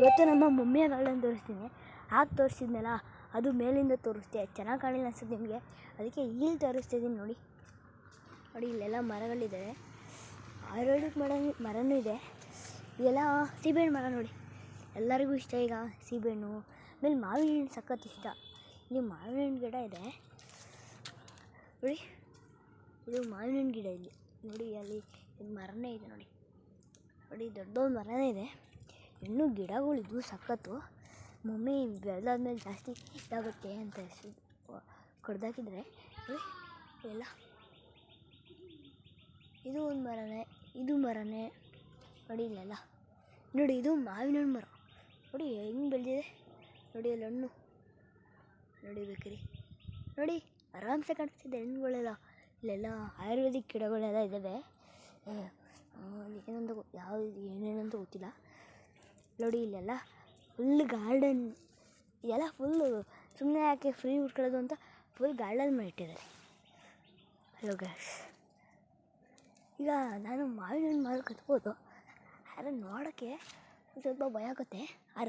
ಇವತ್ತು ನಮ್ಮ ಮಮ್ಮಿಯ ಗಾರ್ಡನ್ ತೋರಿಸ್ತೀನಿ. ಆಗ ತೋರಿಸಿದ್ನಲ್ಲ ಅದು ಮೇಲಿಂದ ತೋರಿಸ್ತೆ, ಚೆನ್ನಾಗಿ ಕಾಣಿಲ್ಲ ಅನ್ಸುತ್ತೆ ನಿಮಗೆ, ಅದಕ್ಕೆ ಇಲ್ಲಿ ತೋರಿಸ್ತಿದ್ದೀನಿ. ನೋಡಿ ಇಲ್ಲೆಲ್ಲ ಮರಗಳಿದೆ, ಆಯುರ್ವೇದಿಕ್ ಮರನೂ ಇದೆ. ಇದೆಲ್ಲ ಸೀಬೆಹಣ್ಣು ಮರ. ನೋಡಿ ಎಲ್ಲರಿಗೂ ಇಷ್ಟ ಈಗ ಸೀಬೆಹಣ್ಣು. ಆಮೇಲೆ ಮಾವಿನ ಹಣ್ಣು ಸಖತ್ ಇಷ್ಟ. ಇಲ್ಲಿ ಮಾವಿನ ಹಣ್ಣು ಗಿಡ ಇದೆ ನೋಡಿ, ಇದು ಮಾವಿನ ಹಣ್ಣು ಗಿಡ. ಇಲ್ಲಿ ನೋಡಿ, ಅಲ್ಲಿ ಇದು ಮರನೇ ಇದೆ. ನೋಡಿ ದೊಡ್ಡ ಮರನೇ ಇದೆ. ಇನ್ನೂ ಗಿಡಗಳಿದ್ವು ಸಖತ್ತು. ಮಮ್ಮಿ ಬೆಳೆದಾದ್ಮೇಲೆ ಜಾಸ್ತಿ ಇದಾಗುತ್ತೆ ಅಂತ ಕೊಡ್ದಾಕಿದ್ರೆ ನೋಡಿ ಎಲ್ಲ. ಇದು ಒಂದು ಮರನೇ, ಇದು ಮರನೇ. ನೋಡಿ ಇಲ್ಲೆಲ್ಲ ನೋಡಿ, ಇದು ಮಾವಿನ ಹಣ್ಣು ಮರ. ನೋಡಿ ಹೆಂಗೆ ಬೆಳೆದಿದೆ. ನೋಡಿ ಅಲ್ಲಿ ಹಣ್ಣು ನೋಡಿ, ಬೇಕ್ರಿ ನೋಡಿ ಆರಾಮ್ಸೆ ಕಾಣಿಸ್ತಿದೆ ಹಣ್ಣುಗಳೆಲ್ಲ. ಇಲ್ಲೆಲ್ಲ ಆಯುರ್ವೇದಿಕ್ ಗಿಡಗಳೆಲ್ಲ ಇದ್ದಾವೆ. ಏನಂತ ಏನೇನಂತ ಗೊತ್ತಿಲ್ಲ. ನೋಡಿ ಇಲ್ಲೆಲ್ಲ ಫುಲ್ ಗಾರ್ಡನ್. ಇದೆಲ್ಲ ಫುಲ್ಲು ಸುಮ್ಮನೆ ಯಾಕೆ ಫ್ರೀ ಉಟ್ಕೊಳ್ಳೋದು ಅಂತ ಫುಲ್ ಗಾರ್ಡನ್ ಮಾಡಿಟ್ಟಿದ್ದಾರೆ. ಹಲೋ ಗ್ಯಾಸ್, ಈಗ ನಾನು ಮಾವಿನ ಹಣ್ಣು ಮರ ಕತ್ಬೋದು, ಆದರೆ ನೋಡೋಕ್ಕೆ ಸ್ವಲ್ಪ ಭಯ ಆಗುತ್ತೆ. ಆ